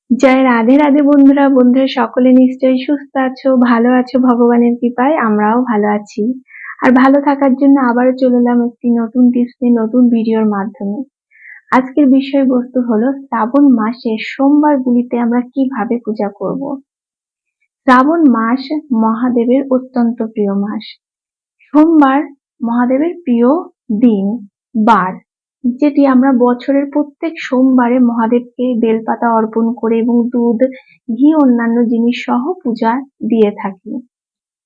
জয় রাধে রাধে বন্ধুরা। সকলে নিশ্চয়ই সুস্থ আছো, ভালো আছো, ভগবানের কৃপায় আমরাও ভালো আছি। আর ভালো থাকার জন্য আবারও চলে এলাম একটি নতুন টিপস নিয়ে, নতুন ভিডিওর মাধ্যমে। আজকের বিষয়বস্তু হলো শ্রাবণ মাসের সোমবারগুলিতে আমরা কিভাবে পূজা করব। শ্রাবণ মাস মহাদেবের অত্যন্ত প্রিয় মাস। সোমবার মহাদেবের প্রিয় দিন, বার, যেটি আমরা বছরের প্রত্যেক সোমবারে মহাদেবকে বেলপাতা অর্পণ করে এবং দুধ, ঘি, অন্যান্য জিনিস সহ পূজা দিয়ে থাকি।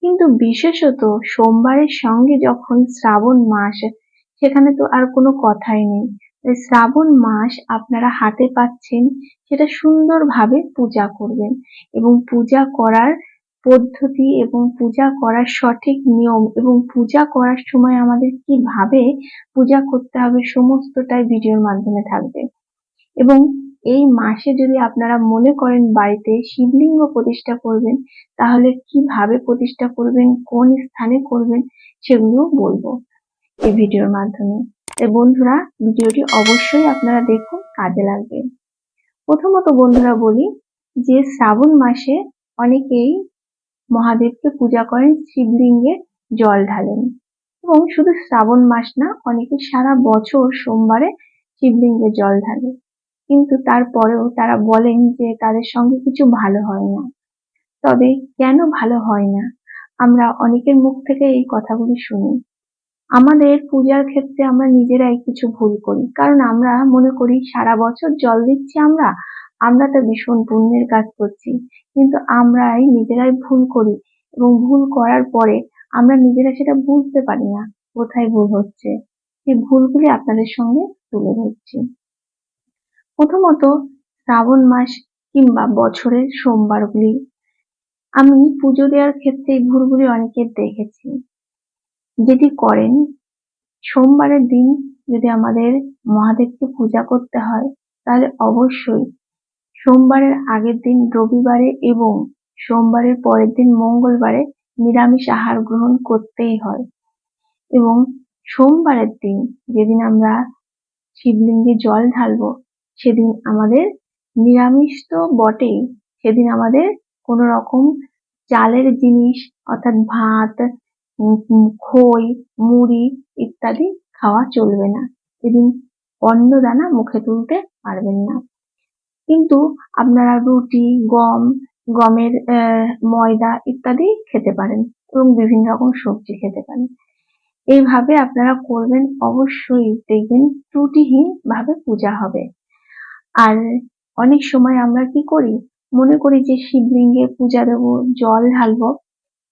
কিন্তু বিশেষত সোমবারের সঙ্গে যখন শ্রাবণ মাস, সেখানে তো আর কোনো কথাই নেই। শ্রাবণ মাস আপনারা হাতে পাচ্ছেন, সেটা সুন্দরভাবে পূজা করবেন এবং পূজা করার পদ্ধতি এবং পূজা করার সঠিক নিয়ম এবং পূজা করার সময় আমাদের কিভাবে পূজা করতে হবে সমস্তটাই ভিডিওর মাধ্যমে থাকবে। এবং এই মাসে যদি আপনারা মনে করেন বাড়িতে শিবলিঙ্গ প্রতিষ্ঠা করবেন, তাহলে কিভাবে প্রতিষ্ঠা করবেন, কোন স্থানে করবেন, সেগুলো বলবো এই ভিডিওর মাধ্যমে। তাই বন্ধুরা, ভিডিওটি অবশ্যই আপনারা দেখুন, কাজে লাগবে। প্রথমত বন্ধুরা বলি যে শ্রাবণ মাসে অনেকেই মহাদেবকে পূজা করেন, শিবলিঙ্গে জল ঢালেন। এবং শুধু শ্রাবণ মাস না, অনেকে সারা বছর সোমবারে শিবলিঙ্গে জল ঢালে। কিন্তু তারপরেও তারা বলেন যে তাদের সঙ্গে কিছু ভালো হয় না। তবে কেন ভালো হয় না, আমরা অনেকের মুখ থেকে এই কথাগুলি শুনি। আমাদের পূজার ক্ষেত্রে আমরা নিজেরাই কিছু ভুল করি, কারণ আমরা মনে করি সারা বছর জল দিচ্ছি, আমরা তো ভীষণ পুণ্যের কাজ করছি। কিন্তু আমরাই নিজেরাই ভুল করি এবং ভুল করার পরে আমরা নিজেরা সেটা বুঝতে পারি না কোথায় ভুল হচ্ছে। সেই ভুলগুলি আপনাদের সঙ্গে তুলে ধরছি। প্রথমত, শ্রাবণ মাস কিংবা বছরের সোমবারগুলি আমি পুজো দেওয়ার ক্ষেত্রে এই ভুলগুলি অনেকের দেখেছি। যেটি করেন, সোমবারের দিন যদি আমাদের মহাদেবকে পূজা করতে হয়, তাহলে অবশ্যই সোমবারের আগের দিন রবিবারে এবং সোমবারের পরের দিন মঙ্গলবারে নিরামিষ আহার গ্রহণ করতেই হয়। এবং সোমবারের দিন যেদিন আমরা শিবলিঙ্গে জল ঢালবো, সেদিন আমাদের নিরামিষ তো বটেই, সেদিন আমাদের কোনো রকম চালের জিনিস অর্থাৎ ভাত, খই, মুড়ি ইত্যাদি খাওয়া চলবে না। সেদিন অন্নদানা মুখে তুলতে পারবেন না। কিন্তু আপনারা রুটি, গমের ময়দা ইত্যাদি খেতে পারেন এবং বিভিন্ন রকম সবজি খেতে পারেন। এইভাবে আপনারা করবেন, অবশ্যই দেখবেন ত্রুটিহীন ভাবে পূজা হবে। আর অনেক সময় আমরা কি করি, মনে করি যে শিবলিঙ্গে পূজা দেবো, জল ঢালবো,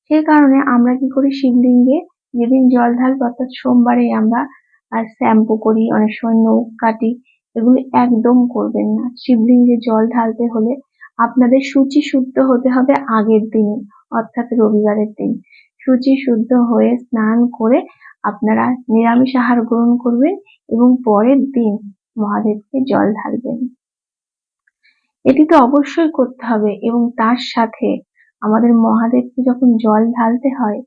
সেই কারণে আমরা কি করি, শিবলিঙ্গে যেদিন জল ঢালবো অর্থাৎ সোমবারে আমরা শ্যাম্পু করি, অনেক সময় নখ কাটি। এগুলি একদম করবেন না। শিবলিঙ্গে জল ঢালতে হলে আপনাদের শুচি শুদ্ধ হতে হবে আগের দিনে, অর্থাৎ রবিবারের দিন। শুচি শুদ্ধ হয়ে স্নান করে আপনারা নিরামিষ আহার গ্রহণ করবেন এবং পরের দিন মহাদেবকে জল ঢালবেন। এটি তো অবশ্যই করতে হবে। এবং তার সাথে আমাদের মহাদেবকে যখন জল ঢালতে হয়,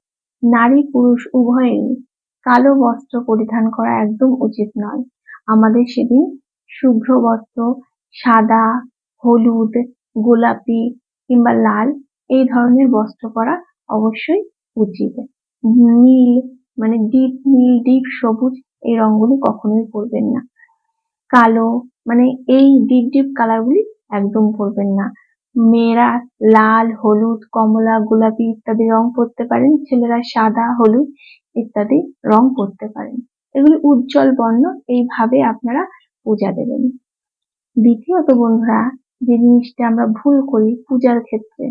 নারী পুরুষ উভয়েই কালো বস্ত্র পরিধান করা একদম উচিত নয়। আমাদের সেদিন শুভ্র বস্ত্র, সাদা, হলুদ, গোলাপি কিংবা লাল এই ধরনের বস্ত্র পরা অবশ্যই উচিত। নীল মানে ডিপ নীল, ডিপ সবুজ এই রঙগুলি কখনোই পরবেন না। কালো মানে এই ডিপ ডিপ কালারগুলি একদম পরবেন না। মেয়েরা লাল, হলুদ, কমলা, গোলাপি ইত্যাদি রং পরতে পারেন। ছেলেরা সাদা, হলুদ ইত্যাদি রং পরতে পারেন। এগুলি উজ্জ্বল বর্ণ। এইভাবে আপনারা পূজা দেবেন। দ্বিতীয়ত বন্ধুরা, যে জিনিসটা আমরা ভুল করি পূজার ক্ষেত্রে,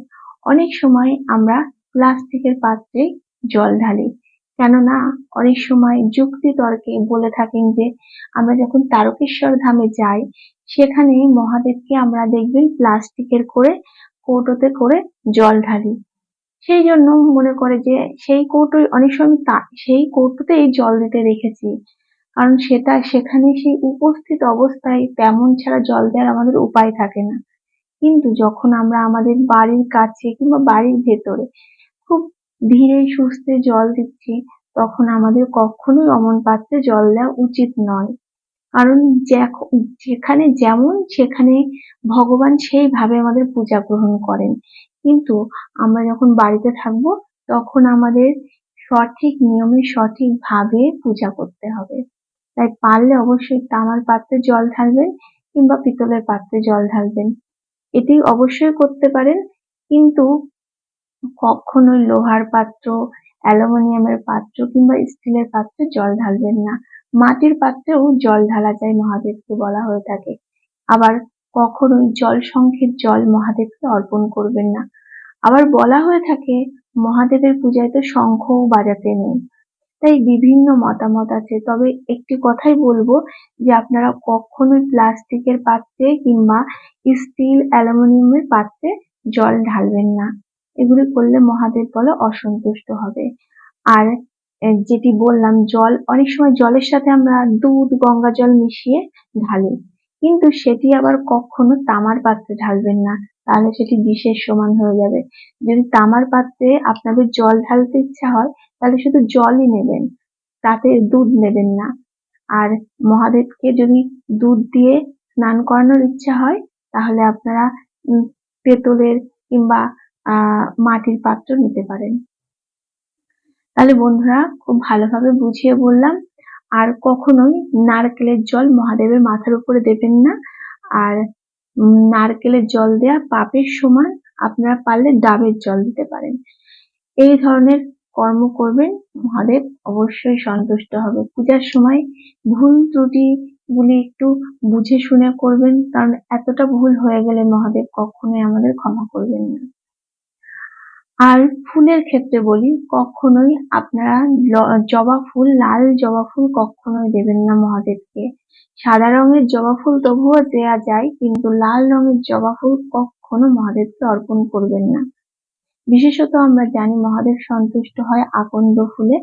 অনেক সময় আমরা প্লাস্টিকের পাত্রে জল ঢালি। কেননা অনেক সময় যুক্তি তর্কে বলে থাকেন যে আমরা যখন তারকেশ্বর ধামে যাই, সেখানে মহাদেবকে আমরা দেখবেন প্লাস্টিকের করে কৌটোতে করে জল ঢালি। সেই জন্য মনে করে যে সেই কৌটোয় অনেক সময় সেই কৌটোতেই জল দিতে রেখেছি, কারণ সেখানে সেই উপস্থিত অবস্থায় তেমন ছাড়া জল দেওয়ার আমাদের উপায় থাকে না। কিন্তু যখন আমরা আমাদের বাড়ির কাছে কিংবা বাড়ির ভেতরে খুব ধীরে সুস্থে জল দিচ্ছি, তখন আমাদের কখনোই অমন পাত্রে জল দেওয়া উচিত নয়। কারণ যেখানে যেমন সেখানে ভগবান সেইভাবে আমাদের পূজা গ্রহণ করেন। কিন্তু আমরা যখন বাড়িতে থাকবো তখন আমাদের সঠিক নিয়মে সঠিকভাবে পূজা করতে হবে। তাই পারলে অবশ্যই তামার পাত্রে জল ঢালবেন কিংবা পিতলের পাত্রে জল ঢালবেন। এটি অবশ্যই করতে পারেন, কিন্তু কখনোই লোহার পাত্র, অ্যালুমিনিয়ামের পাত্র কিংবা স্টিলের পাত্রে জল ঢালবেন না। মাটির পাত্রেও জল ঢালা যায়, মহাদেবকে বলা হয়ে থাকে। আবার কখনোই জল সংখ্যের জল মহাদেবকে অর্পণ করবেন না। আবার বলা হয়ে থাকে মহাদেবের পূজায় তো শঙ্খও বাজাতে নেই। তাই বিভিন্ন মতামত আছে, তবে একটি কথাই বলবো যে আপনারা কখনোই প্লাস্টিকের পাত্রে কিংবা স্টিল, অ্যালুমিনিয়ামের পাত্রে জল ঢালবেন না। এগুলি করলে মহাদেব বলে অসন্তুষ্ট হবে। আর যেটি বললাম, জল অনেক সময় জলের সাথে আমরা দুধ, গঙ্গা জল মিশিয়ে ঢালি, কিন্তু সেটি আবার কখনো তামার পাত্রে ঢালবেন না, তাহলে সেটি বিষের সমান হয়ে যাবে। যদি তামার পাত্রে আপনাদের জল ঢালতে ইচ্ছা হয় তাহলে শুধু জলই নেবেন, তাতে দুধ নেবেন না। আর মহাদেবকে যদি দুধ দিয়ে স্নান করানোর ইচ্ছা হয় তাহলে আপনারা পেতলের কিংবা মাটির পাত্র নিতে পারেন। তাহলে বন্ধুরা খুব ভালোভাবে বুঝিয়ে বললাম। আর কখনোই নারকেলের জল মহাদেবের মাথার উপরে দেবেন না। আর নারকেলের জল দেয়া পাপের সমান, আপনারা পারলে ডাবের জল দিতে পারেন। এই ধরনের কর্ম করবেন, মহাদেব অবশ্যই সন্তুষ্ট হবে। পূজার সময় ভুল ত্রুটি গুলি একটু বুঝে শুনে করবেন, কারণ এতটা ভুল হয়ে গেলে মহাদেব কখনোই আমাদের ক্ষমা করবেন না। আর ফুলের ক্ষেত্রে বলি, কখনোই আপনারা জবা ফুল, লাল জবা ফুল কখনোই দেবেন না মহাদেবকে। সাদা রঙের জবা ফুল তবুও দেয়া যায়, কিন্তু লাল রঙের জবা ফুল কখনো মহাদেবকে অর্পণ করবেন না। বিশেষত আমরা জানি মহাদেব সন্তুষ্ট হয় আকন্দ ফুলে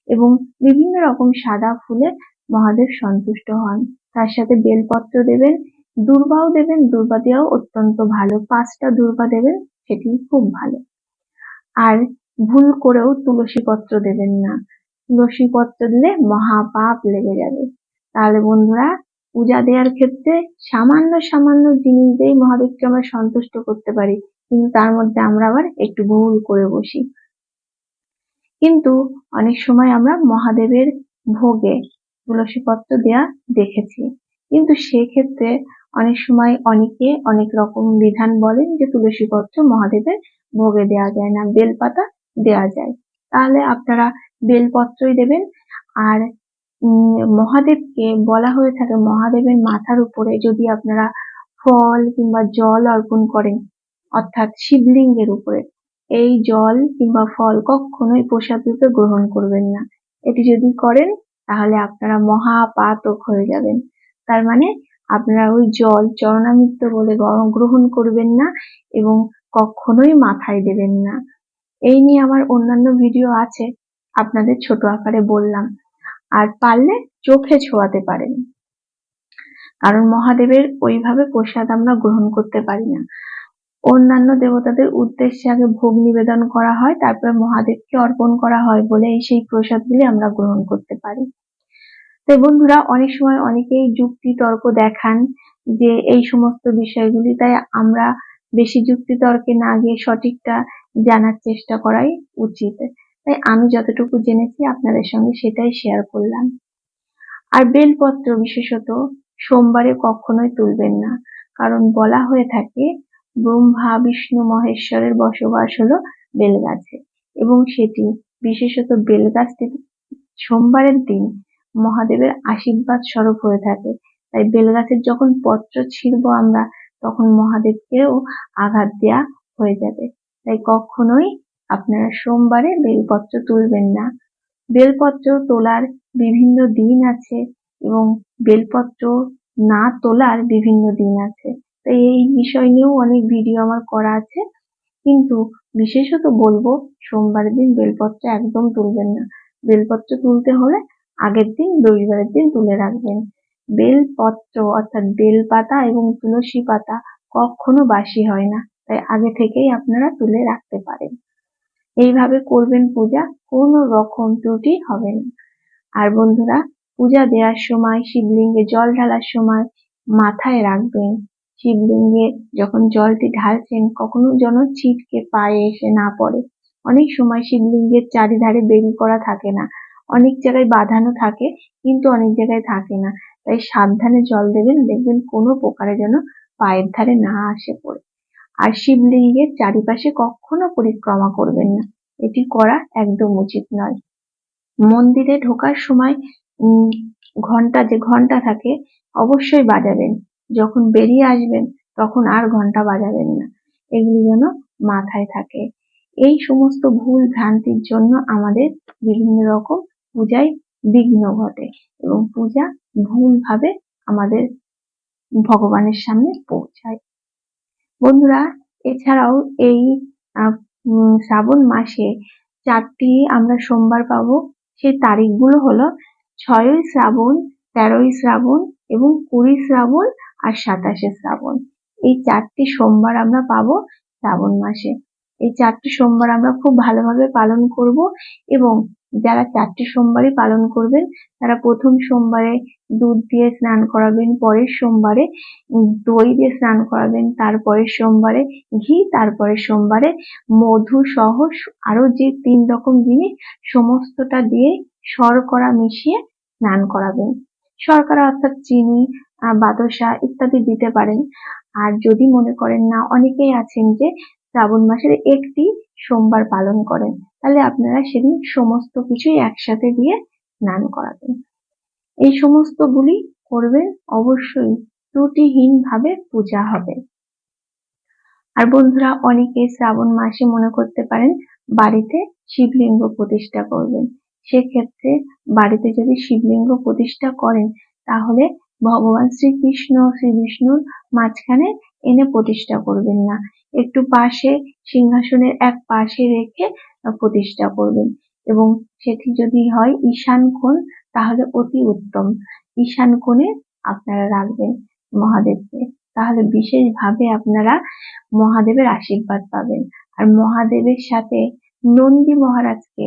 এবং বিভিন্ন রকম সাদা ফুলে মহাদেব সন্তুষ্ট হন। তার সাথে বেলপত্র দেবেন, দূর্বাও দেবেন, দূর্বা দেওয়াও অত্যন্ত ভালো। 5টা দূর্বা দেবেন, সেটি খুব ভালো। আর ভুল করেও তুলসী পত্র দেবেন না। তুলসী পত্র দিলে মহাপাপ লেগে যাবে। তাহলে বন্ধুরা, পূজা দেওয়ার ক্ষেত্রে সামান্য সামান্য জিনিস দিয়েই মহাদেবকে আমরা সন্তুষ্ট করতে পারি, কিন্তু তার মধ্যে আমরা আবার একটু ভুল করে বসি। কিন্তু অনেক সময় আমরা মহাদেবের ভোগে তুলসী পত্র দেয়া দেখেছি, কিন্তু সেক্ষেত্রে অনেক সময় অনেকে অনেক রকম বিধান বলেন যে তুলসী পত্র মহাদেবের ভোগে দেওয়া যায় না, বেলপাতা দেওয়া যায়। তাহলে আপনারা বেলপত্রই দেবেন। আর মহাদেবকে বলা হয়ে থাকে মহাদেবের মাথার উপরে যদি আপনারা ফল কিংবা জল অর্পণ করেন, অর্থাৎ শিবলিঙ্গের উপরে, এই জল কিংবা ফল কখনোই প্রসাদ রূপে গ্রহণ করবেন না। এটি যদি করেন তাহলে আপনারা মহাপাতক হয়ে যাবেন। তার মানে আপনারা ওই জল চরণামৃত বলে গ্রহণ করবেন না এবং কখনোই মাথায় দেবেন না। এই নিয়ে আমার অন্যান্য ভিডিও আছে, আপনাদের ছোট আকারে বললাম। আর পারলে চোখে ছোঁয়াতে পারেন, কারণ মহাদেবের ওইভাবে প্রসাদ আমরা গ্রহণ করতে পারি না। অন্যান্য দেবতাদের উদ্দেশ্যে আগে ভোগ নিবেদন করা হয়, তারপরে মহাদেবকে অর্পণ করা হয় বলে সেই প্রসাদগুলি আমরা গ্রহণ করতে পারি। তো বন্ধুরা, অনেক সময় অনেকেই যুক্তি তর্ক দেখান যে এই সমস্ত বিষয়গুলি, তাই আমরা বেশি যুক্তি তর্কে না গিয়ে সঠিকটা জানার চেষ্টা করাই উচিত। তাই আমি যতটুকু জেনেছি আপনাদের সঙ্গে সেটাই শেয়ার করলাম। আর বেলপত্র বিশেষত সোমবারে কখনোই তুলবেন না, কারণ বলা হয়ে থাকে ব্রহ্মা, বিষ্ণু, মহেশ্বরের বসবাস হলো বেলগাছে, এবং সেটি বিশেষত বেলগাছটি সোমবারের দিন মহাদেবের আশীর্বাদ স্বরূপ হয়ে থাকে। তাই বেলগাছের যখন পত্র ছিঁড়বো আমরা, তখন মহাদেবকেও আঘাত দেয়া হয়ে যাবে। তাই কখনোই আপনারা সোমবারে বেলপত্র তুলবেন না। বেলপত্র তোলার বিভিন্ন দিন আছে এবং বেলপত্র না তোলার বিভিন্ন দিন আছে, তাই এই বিষয় নিয়েও অনেক ভিডিও আমার করা আছে। কিন্তু বিশেষত বলবো সোমবারের দিন বেলপত্র একদম তুলবেন না। বেলপত্র তুলতে হলে আগের দিন, রবিবারের দিন তুলে রাখবেন। বেলপত্র অর্থাৎ বেলপাতা এবং তুলসী পাতা কখনো বাসি হয় না, তাই আগে থেকেই আপনারা তুলে রাখতে পারেন। এইভাবে করবেন পূজা, কোনো রকম ত্রুটি হবে না। আর বন্ধুরা, পূজা দেওয়ার সময়, শিবলিঙ্গে জল ঢালার সময় মাথায় রাখবেন, শিবলিঙ্গে যখন জলটি ঢালছেন কখনো যেন ছিটকে পায়ে এসে না পড়ে। অনেক সময় শিবলিঙ্গের চারিধারে বেড়ি করা থাকে না, অনেক জায়গায় বাঁধানো থাকে কিন্তু অনেক জায়গায় থাকে না, তাই সাবধানে জল দেবেন, দেখবেন কোনো প্রকারে যেন পায়ের ধারে না আসে পড়ে। আর শিবলিঙ্গের চারিপাশে কখনো পরিক্রমা করবেন না, এটি করা একদম উচিত নয়। মন্দিরে ঢোকার সময় যে ঘন্টা থাকে অবশ্যই বাজাবেন, যখন বেরিয়ে আসবেন তখন আর ঘন্টা বাজাবেন না, এগুলি যেন মাথায় থাকে। এই সমস্ত ভুল ভ্রান্তির জন্য আমাদের বিভিন্ন রকম পূজায় বিঘ্ন ঘটে এবং পূজা ভুলভাবে আমাদের ভগবানের সামনে পৌঁছায়। বন্ধুরা, এছাড়াও এই শ্রাবণ মাসে 4টি আমরা সোমবার পাবো। সেই তারিখগুলো হলো 6ই শ্রাবণ, 13ই শ্রাবণ এবং 20 শ্রাবণ আর 27শে শ্রাবণ। এই 4টি সোমবার আমরা পাবো শ্রাবণ মাসে। এই 4টি সোমবার আমরা খুব ভালোভাবে পালন করব এবং যারা 4টি সোমবারই পালন করবেন তারা প্রথম সোমবারে দুধ দিয়ে স্নান করাবেন, পরের সোমবারে দই দিয়ে স্নান করাবেন, তারপরের সোমবারে ঘি, তারপরের সোমবারে মধু সহ আরো যে 3 রকম জিনিস সমস্তটা দিয়ে শর্করা মিশিয়ে স্নান করাবেন। শর্করা অর্থাৎ চিনি, বাতাসা ইত্যাদি দিতে পারেন। আর যদি মনে করেন না, অনেকেই আছেন যে শ্রাবণ মাসের একটি সোমবার পালন করেন, তাহলে আপনারা সেদিন সমস্ত কিছুই একসাথে দিয়ে স্নান করাবেন। এই সমস্তগুলি করবেন, অবশ্যই ত্রুটিহীন ভাবে পূজা হবে। আর বন্ধুরা, অনেকে শ্রাবণ মাসে মনে করতে পারেন বাড়িতে শিবলিঙ্গ প্রতিষ্ঠা করবেন। সেক্ষেত্রে বাড়িতে যদি শিবলিঙ্গ প্রতিষ্ঠা করেন তাহলে ভগবান শ্রীকৃষ্ণ শ্রী বিষ্ণুর মাঝখানে এনে প্রতিষ্ঠা করবেন না, একটু পাশে সিংহাসনের এক পাশে রেখে প্রতিষ্ঠা করবেন এবং সেটি যদি হয় ঈশান কোণ তাহলে অতি উত্তম। ঈশান কোণে আপনারা রাখবেন মহাদেবকে, তাহলে বিশেষভাবে আপনারা মহাদেবের আশীর্বাদ পাবেন। আর মহাদেবের সাথে নন্দী মহারাজকে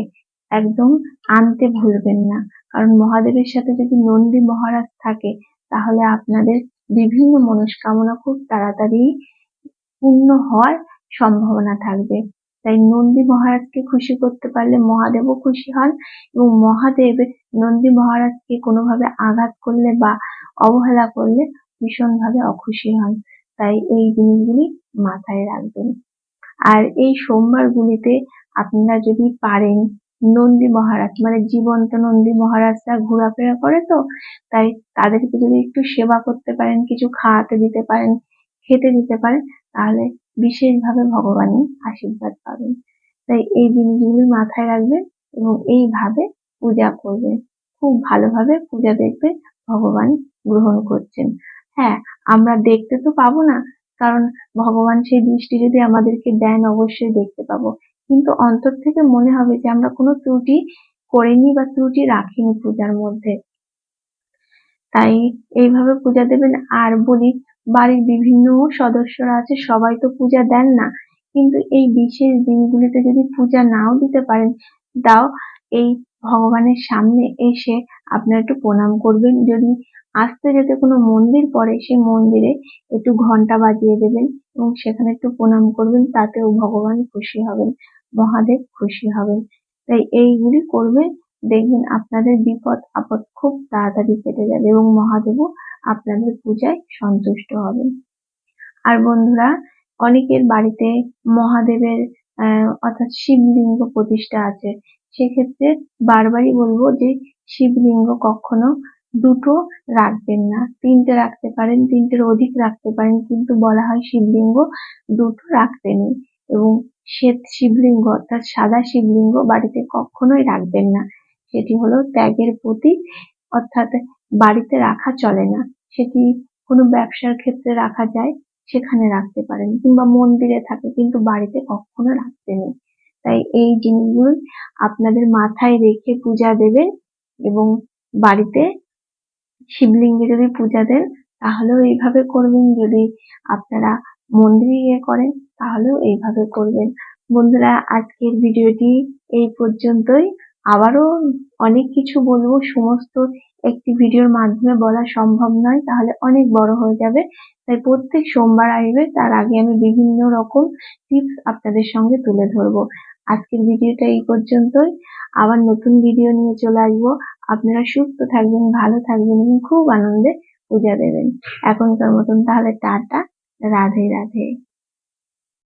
একদম আনতে ভুলবেন না, কারণ মহাদেবের সাথে যদি নন্দী মহারাজ থাকে তাহলে আপনাদের বিভিন্ন মনস্কামনা খুব তাড়াতাড়ি পূর্ণ হওয়ার সম্ভাবনা থাকবে। তাই নন্দী মহারাজকে খুশি করতে পারলে মহাদেবও খুশি হন এবং মহাদেব নন্দী মহারাজকে কোনোভাবে আঘাত করলে বা অবহেলা করলে ভীষণভাবে অখুশি হন। তাই এই জিনিসগুলি মাথায় রাখবেন। আর এই সোমবারগুলিতে আপনারা যদি পারেন, নন্দী মহারাজ মানে জীবন্ত নন্দী মহারাজরা ঘোরাফেরা করে তো, তাই তাদেরকে যদি একটু সেবা করতে পারেন, কিছু খাওয়াতে দিতে পারেন, খেতে দিতে পারেন, তাহলে বিশেষভাবে ভগবানের আশীর্বাদ পাবেন। তাই এই জিনিসগুলি মাথায় রাখবেন এবং এইভাবে পূজা করবেন। খুব ভালোভাবে পূজা দেখবেন ভগবান গ্রহণ করছেন। হ্যাঁ, আমরা দেখতে তো পাবো না, কারণ ভগবান সেই দৃষ্টি যদি আমাদেরকে দেন অবশ্যই দেখতে পাবো, কিন্তু অন্তর থেকে মনে হবে যে আমরা কোনো ত্রুটি করিনি বা ত্রুটি রাখিনি পূজার মধ্যে। তাই এইভাবে পূজা দেবেন। আর বলি, বাড়ির বিভিন্ন সদস্যরা আছে, সবাই তো পূজা দেন না, কিন্তু এই বিশেষ দিনগুলিতে যদি পূজা নাও দিতে পারেন, তাও এই ভগবানের সামনে এসে আপনারা একটু প্রণাম করবেন। যদি আসতে যেতে কোনো মন্দির পড়ে সেই মন্দিরে একটু ঘন্টা বাজিয়ে দেবেন এবং সেখানে একটু প্রণাম করবেন, তাতেও ভগবান খুশি হবেন, মহাদেব খুশি হবেন। তাই এইগুলি করবেন, দেখবেন আপনাদের বিপদ আপদ খুব তাড়াতাড়ি কেটে যাবে এবং মহাদেবও আপনাদের পূজায় সন্তুষ্ট হবেন। আর বন্ধুরা, অনেকের বাড়িতে মহাদেবের অর্থাৎ শিবলিঙ্গ প্রতিষ্ঠা আছে, সেক্ষেত্রে বারবারই বলবো যে শিবলিঙ্গ কখনো দুটো রাখবেন না, 3টে রাখতে পারেন, 3টের অধিক রাখতে পারেন, কিন্তু বলা হয় শিবলিঙ্গ দুটো রাখতে নেই। এবং শ্বেত শিবলিঙ্গ অর্থাৎ সাদা শিবলিঙ্গ বাড়িতে কখনোই রাখবেন না, সেটি হলো ত্যাগের প্রতীক, অর্থাৎ বাড়িতে রাখা চলে না। সেটি কোনো ব্যবসার ক্ষেত্রে রাখা যায়, সেখানে রাখতে পারেন, কিংবা মন্দিরে থাকে, কিন্তু বাড়িতে কখনো রাখতে নেই। তাই এই জিনিসগুলো আপনাদের মাথায় রেখে পূজা দেবেন এবং বাড়িতে শিবলিঙ্গে যদি পূজা দেন তাহলেও এইভাবে করবেন, যদি আপনারা মন্দিরে গিয়ে করেন তাহলেও এইভাবে করবেন। বন্ধুরা, আজকের ভিডিওটি এই পর্যন্তই। আবারও অনেক কিছু বলবো, সমস্ত একটি ভিডিওর মাধ্যমে বলা সম্ভব নয়, তাহলে অনেক বড় হয়ে যাবে। তাই প্রত্যেক সোমবার আসবে, তার আগে আমি বিভিন্ন রকম টিপস আপনাদের সঙ্গে তুলে ধরবো। আজকের ভিডিওটা এই পর্যন্তই, আবার নতুন ভিডিও নিয়ে চলে আসবো। আপনারা সুস্থ থাকবেন, ভালো থাকবেন এবং খুব আনন্দে পূজা দেবেন। এখনকার মতন তাহলে টাটা, রাধে রাধে।